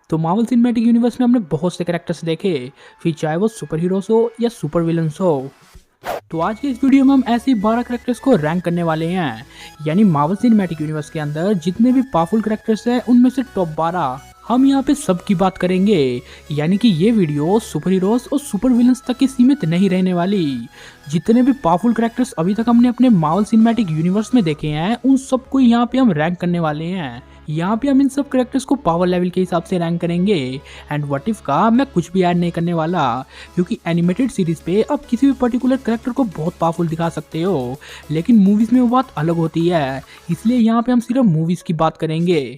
तो Marvel cinematic universe में हमने बहुत से कैरेक्टर्स देखे, फिर चाहे वो सुपर हीरोज हो या सुपर विलन्स हो। तो आज के इस वीडियो में हम ऐसे ही 12 कैरेक्टर्स को रैंक करने वाले हैं, यानी मार्वल सिनेमैटिक यूनिवर्स के अंदर जितने भी पावरफुल कैरेक्टर्स हैं उनमें से टॉप 12 हम यहाँ पे सबकी बात करेंगे। यानी कि ये वीडियो सुपर हीरोज और सुपर विलन्स तक की सीमित नहीं रहने वाली। जितने भी पावरफुल कैरेक्टर्स अभी तक हमने अपने मार्वल सिनेमैटिक यूनिवर्स में देखे हैं उन सबको यहाँ पे हम रैंक करने वाले हैं। यहाँ पे हम इन सब कैरेक्टर्स को पावर लेवल के हिसाब से रैंक करेंगे। एंड व्हाट इफ का मैं कुछ भी ऐड नहीं करने वाला, क्योंकि एनिमेटेड सीरीज पे आप किसी भी पर्टिकुलर कैरेक्टर को बहुत पावरफुल दिखा सकते हो, लेकिन मूवीज में वो बात अलग होती है। इसलिए यहाँ पे हम सिर्फ मूवीज की बात करेंगे।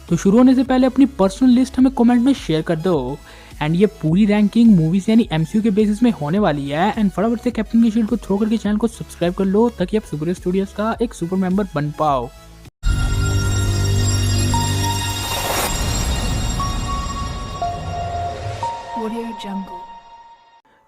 तो शुरू होने से पहले अपनी पर्सनल लिस्ट हमें कमेंट में शेयर कर दो। एंड ये पूरी रैंकिंग मूवीज यानी एमसीयू के बेसिस में होने वाली है। एंड फटाफट से कैप्टन की शील्ड को थ्रो करके चैनल को सब्सक्राइब कर लो ताकि आप सुपर स्टूडियोज का एक सुपर मेंबर बन पाओ।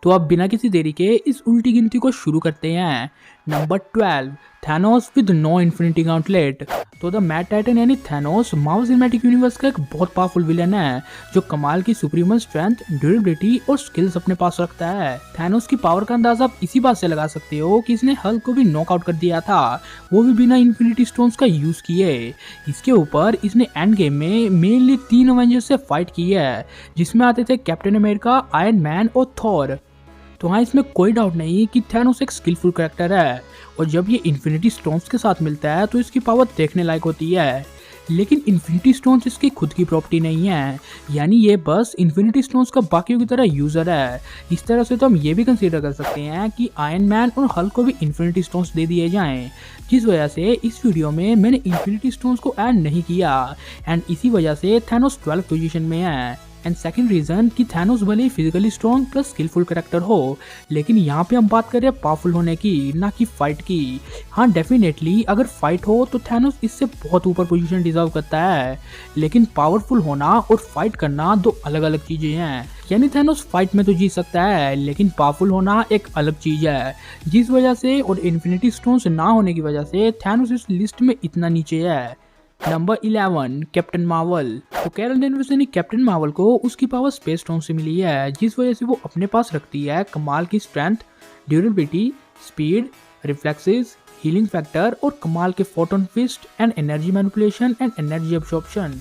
तो अब बिना किसी देरी के इस उल्टी गिनती को शुरू करते हैं। Number 12, Thanos with no infinity gauntlet. तो द मैड टाइटन यानी थैनोस मार्वल सिनेमैटिक यूनिवर्स का एक बहुत पावरफुल विलन है, जो कमाल की सुप्रीमल स्ट्रेंथ, ड्यूरेबिलिटी और स्किल्स अपने पास रखता है। थैनोस की पावर का अंदाजा आप इसी बात से लगा सकते हो कि इसने हल्क को भी नॉकआउट कर दिया था, वो भी बिना इन्फिनिटी स्टोन्स का यूज किए। इसके ऊपर इसने एंड गेम में मेनली 3 अवेंजर्स से फाइट की है, जिसमें आते थे कैप्टन अमेरिका, आयरन मैन और थॉर। तो हाँ, इसमें कोई डाउट नहीं कि थैनोस एक स्किलफुल कैरेक्टर है, और जब ये इन्फिनिटी स्टोन्स के साथ मिलता है तो इसकी पावर देखने लायक होती है। लेकिन इन्फिनिटी स्टोन्स इसकी खुद की प्रॉपर्टी नहीं है, यानी ये बस इन्फिनिटी स्टोन्स का बाकियों की तरह यूजर है। इस तरह से तो हम ये भी कंसीडर कर सकते हैं कि आयरन मैन और हल्क को भी इन्फिनिटी स्टोन्स दे दिए जाएं, जिस वजह से इस वीडियो में मैंने इन्फिनिटी स्टोन्स को ऐड नहीं किया। एंड इसी वजह से थैनोस 12 पोजीशन में है। एंड सेकंड रीजन कि थैनोस भले ही physically strong plus skillful character हो, लेकिन यहाँ पे हम बात कर रहे हैं पावरफुल होने की, ना कि फाइट की। हाँ, डेफिनेटली अगर फाइट हो तो थैनोस इससे बहुत ऊपर पोजीशन डिजर्व करता है, लेकिन पावरफुल होना और फाइट करना दो अलग अलग चीजें हैं। यानी थैनोस फाइट में तो जीत सकता है, लेकिन पावरफुल होना एक अलग चीज है, जिस वजह से और इन्फिनिटी स्टोन्स ना होने की वजह से थैनोस इस लिस्ट में इतना नीचे है। Number 11, captain Marvel. तो कैरल डेनवर्स यानी कैप्टन मार्वल को उसकी पावर स्पेस स्टोन से मिली है, जिस वजह से वो अपने पास रखती है कमाल की strength, durability, speed, reflexes, healing factor और कमाल के photon fist and energy manipulation and energy absorption.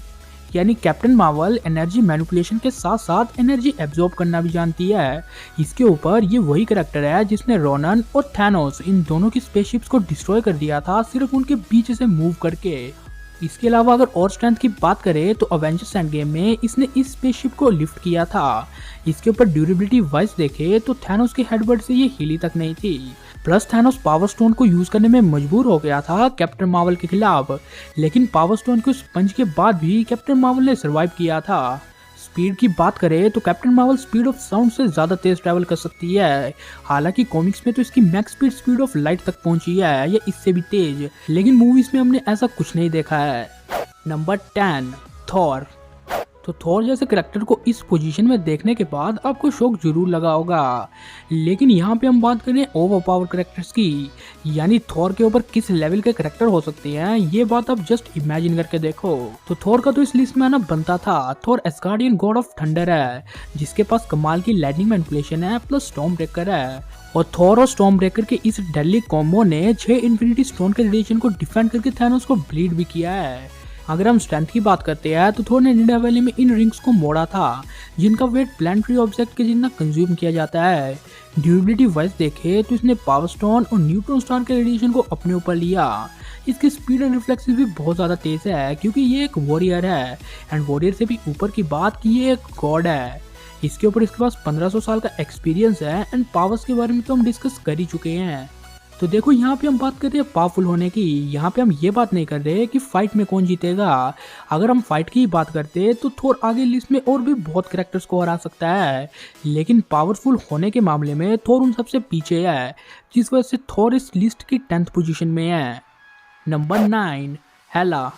यानी कैप्टन मार्वल एनर्जी मैनिपुलेशन के साथ साथ एनर्जी एब्जॉर्ब करना भी जानती है। इसके ऊपर ये वही कैरेक्टर है जिसने रोनन और थैनोस इन दोनों की स्पेसशिप्स को डिस्ट्रॉय कर दिया था सिर्फ उनके बीच से मूव करके। इसके अलावा अगर और स्ट्रेंथ की बात करें तो अवेंजर्स एंड गेम में इसने इस स्पेसशिप को लिफ्ट किया था। इसके ऊपर ड्यूरेबिलिटी वाइज देखे तो थैनोस के हेडबट से ये हिली तक नहीं थी। प्लस थैनोस पावर स्टोन को यूज करने में मजबूर हो गया था कैप्टन मार्वल के खिलाफ, लेकिन पावर स्टोन के उस पंच के बाद भी कैप्टन मार्वल ने सर्वाइव किया था। स्पीड की बात करें तो captain Marvel speed of sound से ज़्यादा तेज ट्रैवल कर सकती है। हालांकि कॉमिक्स में तो इसकी मैक्स स्पीड ऑफ लाइट तक पहुंची है या इससे भी तेज, लेकिन मूवीज में हमने ऐसा कुछ नहीं देखा है। Number 10, Thor. तो थॉर जैसे कैरेक्टर को इस पोजीशन में देखने के बाद आपको शौक जरूर लगा होगा, लेकिन यहाँ पे हम बात करें ओवर पावर कैरेक्टर्स की, यानी थॉर के ऊपर किस लेवल के कैरेक्टर हो सकते हैं, ये बात आप जस्ट इमेजिन करके देखो। तो थॉर का तो इस लिस्ट में आना बनता था। Thor Asgardian God of thunder है, जिसके पास कमाल की लाइटनिंग मैनिपुलेशन है प्लस स्टॉर्म ब्रेकर है, और थॉर और स्टॉर्म ब्रेकर के इस डेडली कॉम्बो ने 6 इन्फिनिटी स्टोन के रेडिएशन को डिफेंड करके थैनोस को ब्लीड भी किया है। अगर हम स्ट्रेंथ की बात करते हैं तो थॉर ने निडा वैली में इन रिंग्स को मोड़ा था, जिनका वेट प्लानिटरी ऑब्जेक्ट के जितना कंज्यूम किया जाता है। ड्यूरेबिलिटी वाइज देखे तो इसने पावर स्टोन और न्यूट्रॉन स्टार के रेडिएशन को अपने ऊपर लिया। इसकी स्पीड एंड रिफ्लेक्सेस भी बहुत ज़्यादा तेज है, क्योंकि ये एक वॉरियर है। एंड वॉरियर से भी ऊपर की बात कि ये एक गॉड है। इसके ऊपर इसके पास 1500 साल का एक्सपीरियंस है। एंड पावर्स के बारे में तो हम डिस्कस कर ही चुके हैं। तो देखो, यहाँ पे हम बात कर रहे हैं पावरफुल होने की, यहाँ पे हम ये बात नहीं कर रहे कि फाइट में कौन जीतेगा। अगर हम फाइट की बात करते तो थोर आगे लिस्ट में और भी बहुत कैरेक्टर्स को हरा सकता है, लेकिन पावरफुल होने के मामले में थोर उन सबसे पीछे है, जिस वजह से थोर इस लिस्ट की 10th पोजीशन में है। नंबर 9, हेला।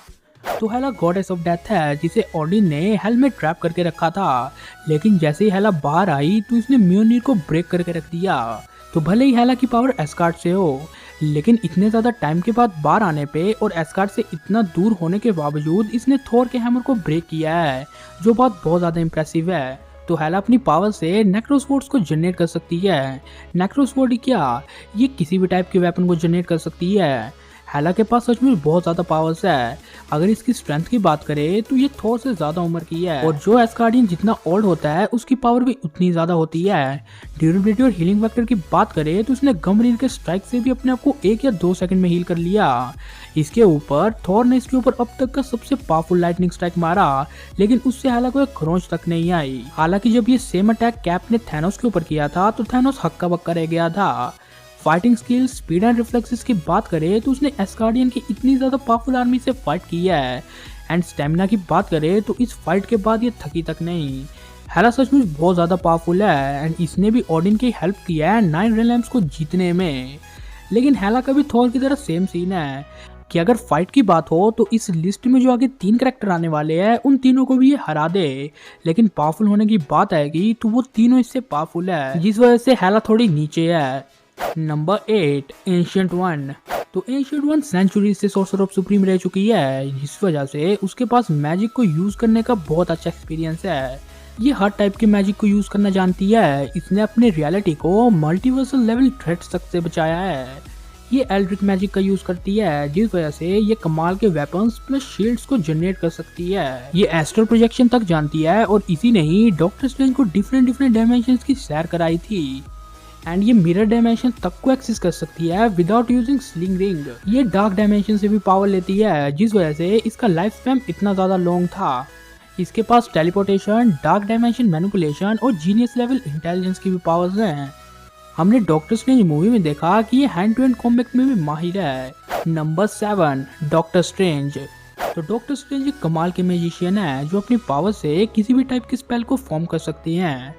तो हेला गॉडेस ऑफ डेथ है, जिसे ओडिन ने हेल में ट्रैप करके रखा था, लेकिन जैसे ही हेला बाहर आई तो इसने म्योनिर को ब्रेक करके रख दिया। तो भले ही हेला की पावर एस्गार्ड से हो, लेकिन इतने ज़्यादा टाइम के बाद बाहर आने पे और एस्गार्ड से इतना दूर होने के बावजूद इसने थोर के हैमर को ब्रेक किया है, जो बात बहुत ज़्यादा इंप्रेसिव है। तो हेला अपनी पावर से नेक्रोस्वर्ड्स को जनरेट कर सकती है। नेक्रोस्वर्ड क्या, ये किसी भी टाइप के वेपन को जनरेट कर सकती है। हेला के पास सच में बहुत ज़्यादा पावर्स है। अगर इसकी स्ट्रेंथ की बात करें तो ये थोर से ज़्यादा उम्र की है, और जो एस्गार्डियन जितना ओल्ड होता है उसकी पावर भी उतनी ज़्यादा होती है। ड्यूरेबिलिटी और हीलिंग फैक्टर की बात करें तो उसने गमरीन के स्ट्राइक से भी अपने आप को 1 या 2 सेकंड में हील कर लिया। इसके ऊपर थोर ने इसके ऊपर अब तक का सबसे पावरफुल लाइटनिंग स्ट्राइक मारा, लेकिन उससे हेला को एक खरोंच तक नहीं आई। हालांकि जब ये सेम अटैक कैप ने थैनोस के ऊपर किया था तो थैनोस हक्का बक्का रह गया था। Fighting skill, speed and reflexes की बात करें तो उसने एस्गार्डियन की इतनी ज़्यादा पावरफुल आर्मी से फाइट की है। एंड स्टेमिना की बात करें तो इस फाइट के बाद ये थकी तक नहीं। हेला सच में बहुत ज़्यादा पावरफुल है, एंड इसने भी ओडिन की हेल्प किया है 9 रेलम्स को जीतने में। लेकिन हेला का भी थोर की तरह सेम सीन है कि अगर फाइट की बात हो तो इस लिस्ट में जो आगे 3 कैरेक्टर आने वाले हैं उन तीनों को भी ये हरा दे। लेकिन पावरफुल होने की बात आएगी तो वो तीनों इससे पावरफुल है, जिस वजह से हेला थोड़ी नीचे है। Number 8, ancient one. तो एंशिएंट वन सेंचुरी से सोर्सर ऑफ सुप्रीम रह चुकी है, जिस वजह से उसके पास मैजिक को यूज करने का बहुत अच्छा एक्सपीरियंस है। ये हर टाइप के मैजिक को यूज करना जानती है। इसने अपने रियलिटी को मल्टीवर्सल लेवल थ्रेट्स तक से बचाया है। ये एल्ड्रिक मैजिक का यूज करती है, जिस वजह से ये कमाल के वेपन्स प्लस शील्ड्स को जनरेट कर सकती है। ये एस्ट्रल प्रोजेक्शन तक जानती है, और इसी ने ही डॉक्टर स्ट्रेंज को डिफरेंट डायमेंशंस की सैर कराई थी। एंड ये मिरर डायमेंशन तक को एक्सेस कर सकती है विदाउट यूजिंग स्लिंग रिंग। ये डार्क डायमेंशन से भी पावर लेती है, जिस वजह से इसका लाइफ स्पैन इतना ज्यादा लॉन्ग था। इसके पास टेलीपोर्टेशन, डार्क डायमेंशन मैनिपुलेशन और जीनियस लेवल इंटेलिजेंस की भी पावर्स हैं। हमने डॉक्टर स्ट्रेंज मूवी में देखा कि ये हैंड टू हैंड कॉम्बैट में भी माहिर है। Number 7, doctor strange. तो डॉक्टर स्ट्रेंज एक कमाल के मैजिशियन है जो अपनी पावर से किसी भी टाइप के स्पेल को फॉर्म कर सकते हैं।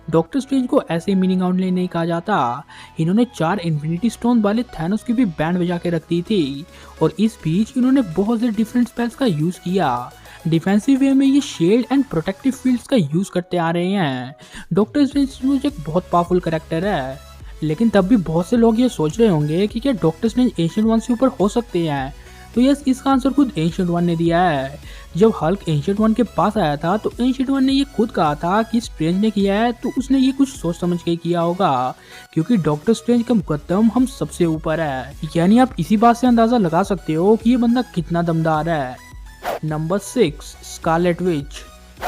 डॉक्टर स्ट्रेंज को ऐसे मीनिंग आउटली नहीं कहा जाता। इन्होंने 4 इन्फिनिटी स्टोन वाले थैनोस की भी बैंड बजा के रख दी थी, और इस बीच इन्होंने बहुत से डिफरेंट स्पेल्स का यूज किया। डिफेंसिव वे में ये शील्ड एंड प्रोटेक्टिव फील्ड्स का यूज करते आ रहे हैं। डॉक्टर स्ट्रेंज एक बहुत पावरफुल कैरेक्टर है, लेकिन तब भी बहुत से लोग ये सोच रहे होंगे कि क्या डॉक्टर स्ट्रेंज एंशिएंट वन से ऊपर हो सकते हैं। तो यस, इसका आंसर खुद एंशिएंट वन ने दिया है। जब हल्क एंशिएंट वन के पास आया था तो एंशिएंट वन ने ये खुद कहा था कि स्ट्रेंज ने किया है, तो उसने ये कुछ सोच समझ के किया होगा, क्योंकि डॉक्टर स्ट्रेंज का मुकद्दम हम सबसे ऊपर है। यानी आप इसी बात से अंदाजा लगा सकते हो कि ये बंदा कितना दमदार है। Number 6, Scarlet Witch.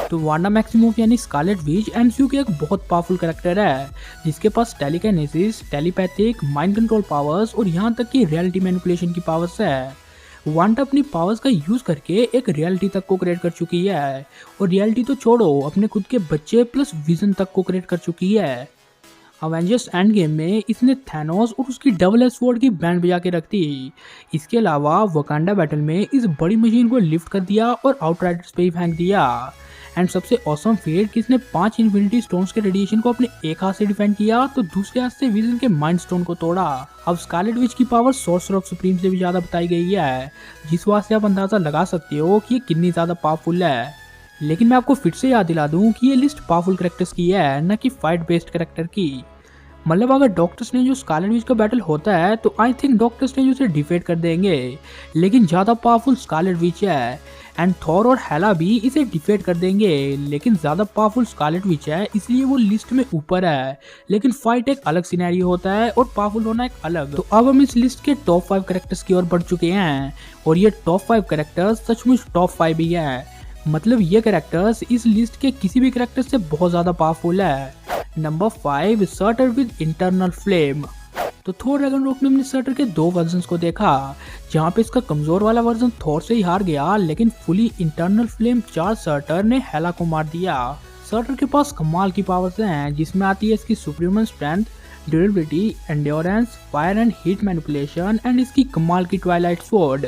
तो वांडा मैक्सिमोफ यानी स्कारलेट विच एमसीयू के एक बहुत पावरफुल कैरेक्टर है, जिसके पास टेलीकाइनेसिस, टेलीपैथिक, माइंड कंट्रोल पावर्स और यहाँ तक कि रियलिटी मैनिपुलेशन की पावर्स है। वांडा अपनी पावर्स का यूज करके एक रियलिटी तक को क्रिएट कर चुकी है, और रियलिटी तो छोड़ो, अपने खुद के बच्चे प्लस विजन तक को क्रिएट कर चुकी है। अवेंजर्स एंड गेम में इसने थैनोस और उसकी डबल एज स्वॉर्ड की बैंड बजा के रख दी। इसके अलावा वकांडा बैटल में इस बड़ी मशीन को लिफ्ट कर दिया और आउटराइडर्स पे ही फेंक दिया। एंड सबसे ऑसम फेट कि इसने 5 इन्फिनिटी स्टोन्स के रेडिएशन को अपने एक हाथ से डिफेंड किया, तो दूसरे हाथ से विजन के माइंड स्टोन को तोड़ा। अब स्कारलेट विच की पावर सोर्सर ऑफ सुप्रीम से भी ज्यादा बताई गई है, जिस बात से आप अंदाजा लगा सकते हो कि ये कितनी ज्यादा पावरफुल है। लेकिन मैं आपको फिर से याद दिला दूं कि ये लिस्ट पावरफुल कैरेक्टर्स की है, न कि फाइट बेस्ड कैरेक्टर की। मतलब अगर डॉक्टर स्ट्रेंज और स्कारलेट विच का बैटल होता है तो आई थिंक डॉक्टर स्ट्रेंज उसे डिफीट कर देंगे, लेकिन ज़्यादा पावरफुल स्कारलेट विच है। एंड थॉर और हेला भी इसे डिफीट कर देंगे, लेकिन ज़्यादा पावरफुल स्कारलेट विच है, इसलिए वो लिस्ट में ऊपर है। लेकिन फाइट एक अलग सिनेरियो होता है और पावरफुल होना एक अलग। तो अब हम इस लिस्ट के टॉप 5 कैरेक्टर्स की ओर बढ़ चुके हैं, और ये टॉप 5 कैरेक्टर्स सचमुच टॉप 5 ही है। मतलब ये कैरेक्टर्स इस लिस्ट के किसी भी कैरेक्टर से बहुत ज़्यादा पावरफुल है। Number 5, shorter with internal flame. तो थोर रैग्नारोक में हमने सर्टर के 2 वर्जन्स को देखा, जहाँ पे इसका कमजोर वाला वर्जन थोर से ही हार गया, लेकिन fully internal flame charge shorter ने हेला को मार दिया। सर्टर के पास कमाल की पावर्स हैं, जिसमें आती है इसकी superhuman strength, durability, endurance, fire and heat manipulation and इसकी कमाल की ट्वाइलाइट स्वॉर्ड।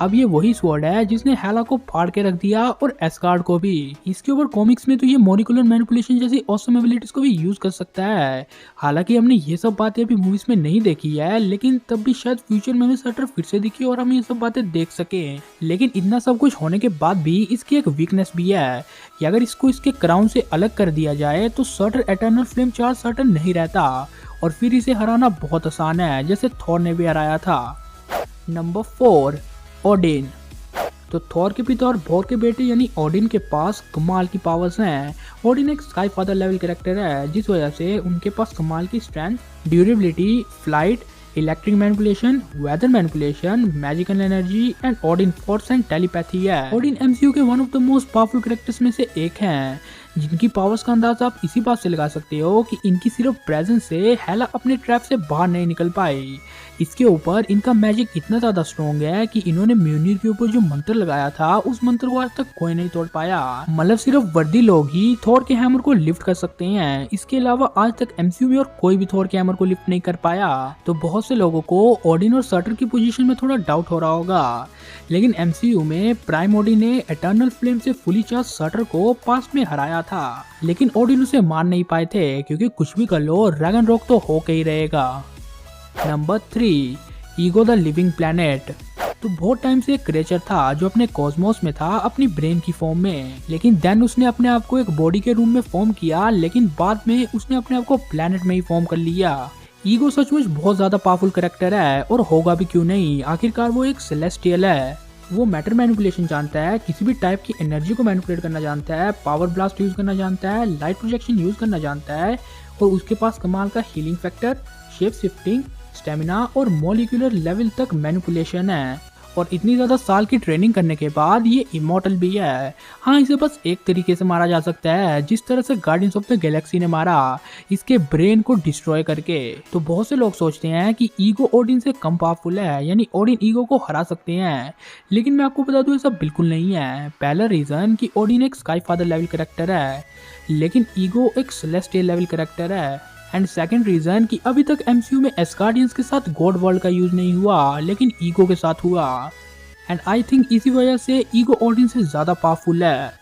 अब ये वही स्वॉर्ड है जिसने हेला को फाड़ के रख दिया और एस्गार्ड को भी। इसके ऊपर कॉमिक्स में तो ये मॉलिक्यूलर मैनिपुलेशन जैसी ऑसम एबिलिटीज को भी यूज कर सकता है। हालांकि हमने ये सब बातें अभी मूवीज में नहीं देखी है, लेकिन तब भी शायद फ्यूचर में हमें सर्टर फिर से दिखे और हम ये सब बातें देख सके। लेकिन इतना सब कुछ होने के बाद भी इसकी एक वीकनेस भी है कि अगर इसको इसके क्राउन से अलग कर दिया जाए तो shorter eternal flame charge shorter नहीं रहता, और फिर इसे हराना बहुत आसान है, जैसे थॉर ने भी हराया था। Number 4, Odin. तो थॉर के पिता और भोर के बेटे यानी ओडिन के पास कमाल की पावर्स हैं। ओडिन एक स्काई फादर लेवल कैरेक्टर है, जिस वजह से उनके पास कमाल की strength, durability, flight, electric manipulation, weather manipulation, magical energy and Odin force and telepathy है। ओडिन एमसीयू के one of the most powerful characters में से एक हैं, जिनकी पावर्स का अंदाजा आप इसी बात से लगा सकते हो कि इनकी सिर्फ प्रेजेंस से हेला अपने ट्रैप से बाहर नहीं निकल पाई। इसके ऊपर इनका मैजिक इतना ज्यादा स्ट्रॉन्ग है कि इन्होंने म्यूनिर के ऊपर जो मंत्र लगाया था, उस मंत्र को आज तक कोई नहीं तोड़ पाया। मतलब सिर्फ वर्दी लोग ही थॉर के हैमर को लिफ्ट कर सकते हैं। इसके अलावा आज तक एमसीयू में और कोई भी थॉर के हैमर को लिफ्ट नहीं कर पाया। तो बहुत से लोगों को ओडिन और सर्टर की पोजीशन में थोड़ा डाउट हो रहा होगा, लेकिन एमसीयू में प्राइम ओडिन ने एटर्नल फ्लेम से फुली चार्ज सर्टर को पास्ट में हराया था, लेकिन ओडिन उसे मार नहीं पाए थे, क्योंकि कुछ भी कर लो रैगन रॉक तो हो के ही रहेगा। Number 3, ego the living planet. तो बहुत टाइम से एक क्रिएचर था जो अपने कॉस्मोस में था अपनी ब्रेन की फॉर्म में, लेकिन देन उसने अपने आप को एक बॉडी के रूम में फॉर्म किया, लेकिन बाद में उसने अपने आप को प्लैनेट में ही फॉर्म कर लिया। ईगो सचमुच बहुत ज्यादा पावरफुल कैरेक्टर है, और होगा भी क्यों नहीं, आखिरकार वो एक सेलेस्टियल है। वो मैटर मैनिपुलेशन जानता है, किसी भी टाइप की एनर्जी को मैनिपुलेट करना जानता है, पावर ब्लास्ट यूज करना जानता है, लाइट प्रोजेक्शन यूज करना जानता है, और उसके पास कमाल का healing factor, shape shifting, stamina और मॉलिक्यूलर लेवल तक मैनिपुलेशन है। और इतनी ज्यादा साल की ट्रेनिंग करने के बाद ये इमॉर्टल भी है। हाँ, इसे बस एक तरीके से मारा जा सकता है, जिस तरह से गार्डियंस ऑफ द गैलेक्सी ने मारा, इसके ब्रेन को डिस्ट्रॉय करके। तो बहुत से लोग सोचते हैं कि ईगो ओडिन से कम पावरफुल है, यानी ओडिन ईगो को हरा सकते हैं, लेकिन मैं आपको बता दूं ऐसा बिल्कुल नहीं है। पहला रीजन कि ओडिन एक स्काई फादर लेवल कैरेक्टर है, लेकिन ईगो एक सेलेस्टियल लेवल कैरेक्टर है। एंड सेकंड रीजन कि अभी तक एमसीयू में एस्गार्डियंस के साथ गॉड वर्ल्ड का यूज नहीं हुआ, लेकिन ईगो के साथ हुआ। एंड आई थिंक इसी वजह से ईगो ओडिन से ज्यादा पावरफुल है।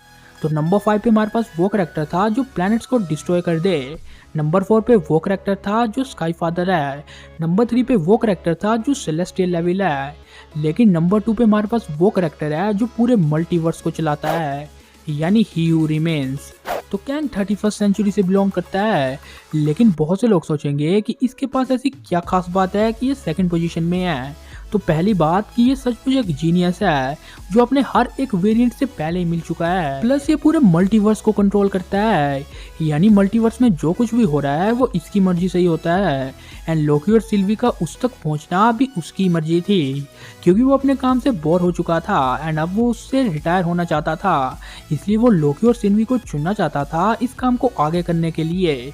तो नंबर 5 पे हमारे पास वो कैरेक्टर था जो प्लैनेट्स को डिस्ट्रॉय कर दे। नंबर 4 पे वो कैरेक्टर था जो स्काई फादर है। नंबर 3 पे वो कैरेक्टर था जो सेलेस्टियल लेवल है। लेकिन नंबर 2 पे हमारे पास वो कैरेक्टर है जो पूरे मल्टीवर्स को चलाता है, यानी ही हू रिमेन्स। तो कैंग 31st सेंचुरी से बिलोंग करता है, लेकिन बहुत से लोग सोचेंगे कि इसके पास ऐसी क्या खास बात है कि ये सेकंड पोजीशन में है। तो पहली बात कि ये सचमुच एक जीनियस है जो अपने हर एक वेरिएंट से पहले ही मिल चुका है। प्लस ये पूरे मल्टीवर्स को कंट्रोल करता है, यानी मल्टीवर्स में जो कुछ भी हो रहा है वो इसकी मर्जी से ही होता है। एंड लोकी और सिल्वी का उस तक पहुंचना भी उसकी मर्जी थी, क्योंकि वो अपने काम से बोर हो चुका था एंड अब वो उससे रिटायर होना चाहता था, इसलिए वो लोकी और सिल्वी को चुनना चाहता था इस काम को आगे करने के लिए।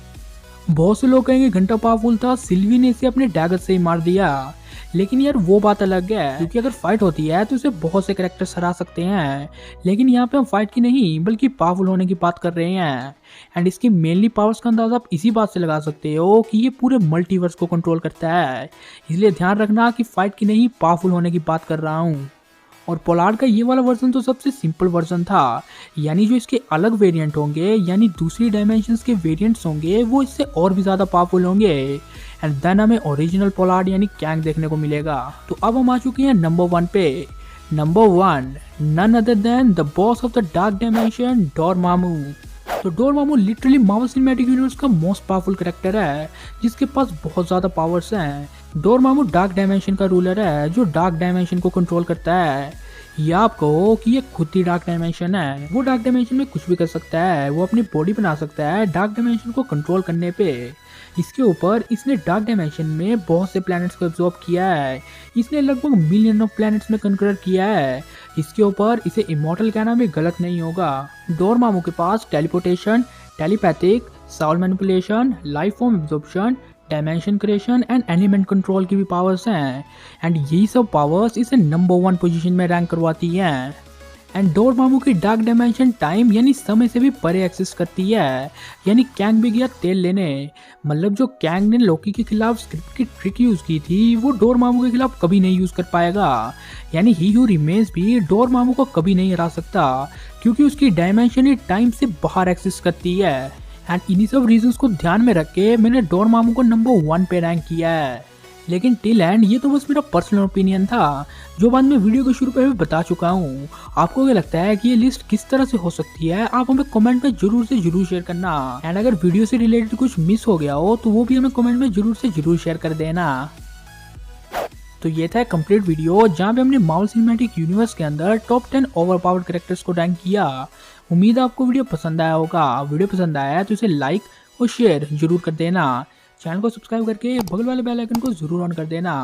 बहुत से लोग कहेंगे घंटा पावरफुल था, सिल्वी ने इसे अपने डैगर से ही मार दिया, लेकिन यार वो बात अलग है, क्योंकि अगर फाइट होती है तो उसे बहुत से कैरेक्टर्स हरा सकते हैं, लेकिन यहाँ पे हम फाइट की नहीं बल्कि पावरफुल होने की बात कर रहे हैं। एंड इसकी मेनली पावर्स का अंदाजा आप इसी बात से लगा सकते हो कि ये पूरे मल्टीवर्स को कंट्रोल करता है, इसलिए ध्यान रखना कि फाइट की नहीं पावरफुल होने की बात कर रहा हूँ। और पोलार्ड का ये वाला वर्जन तो सबसे सिंपल वर्जन था, यानी जो इसके अलग वेरिएंट होंगे, यानी दूसरी डायमेंशंस के वेरिएंट्स होंगे, वो इससे और भी ज़्यादा पावरफुल होंगे। एंड देन हमें ओरिजिनल पोलार्ड यानी कैंग देखने को मिलेगा। तो अब हम आ चुके हैं नंबर 1 पे। Number 1, none other than the boss of the dark dimension, Dormammu. तो Dormammu literally Marvel cinematic universe का मोस्ट पावरफुल कैरेक्टर है, जिसके पास बहुत ज़्यादा पावर्स हैं। डोरमामू डार्क डायमेंशन का रूलर है जो डार्क डायमेंशन को कंट्रोल करता है, या आप कहो कि ये खुद ही डार्क डायमेंशन है। वो डार्क डायमेंशन में कुछ भी कर सकता है, वो अपनी बॉडी बना सकता है डार्क डायमेंशन को कंट्रोल करने पे। इसके ऊपर इसने डार्क डायमेंशन में बहुत से प्लैनेट्स को एब्जॉर्ब किया है, इसने लगभग मिलियन ऑफ प्लैनेट्स में कन्वर्ट किया है। इसके ऊपर इसे इमॉर्टल कहना भी गलत नहीं होगा। डोरमामू के पास teleportation, telepathic, soul manipulation, life form absorption, dimension creation and element control की भी पावर्स हैं। एंड यही सब पावर्स इसे नंबर 1 पोजीशन में रैंक करवाती हैं। एंड डोरमामू की डार्क डायमेंशन टाइम यानी समय से भी परे एक्सिस्ट करती है, यानी कैंग भी गया तेल लेने। मतलब जो कैंग ने लोकी के खिलाफ स्क्रिप्ट की ट्रिक यूज की थी, वो डोरमामू के खिलाफ कभी नहीं यूज कर पाएगा। यानी ही हू रिमेन्स भी डोरमामू को कभी नहीं हरा सकता, क्योंकि उसकी डायमेंशन ही टाइम से बाहर एक्सिस्ट करती है। एंड इन्हीं सब रीजंस को ध्यान में रख के मैंने डोरमामू को नंबर 1 पे रैंक किया है। लेकिन टिल एंड ये तो बस मेरा पर्सनल ओपिनियन था, जो बाद में वीडियो के शुरू पे मैं बता चुका हूँ। आपको क्या लगता है कि ये लिस्ट किस तरह से हो सकती है, आप हमें कमेंट में जरूर से जरूर शेयर करना। एंड अगर वीडियो से रिलेटेड कुछ मिस हो गया हो तो वो भी हमें कमेंट में जरूर से जरूर शेयर कर देना। तो ये था कंप्लीट वीडियो जहाँ पे हमने मार्वल सिनेमैटिक यूनिवर्स के अंदर टॉप 10 ओवरपावर्ड कैरेक्टर्स को रैंक किया। उम्मीद है आपको वीडियो पसंद आया होगा। वीडियो पसंद आया है तो इसे लाइक और शेयर जरूर कर देना। चैनल को सब्सक्राइब करके बगल वाले बेल आइकन को जरूर ऑन कर देना।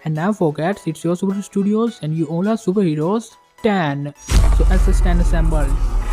And never forget it's your super studios and you all are super heroes 10। So SS10 assembled.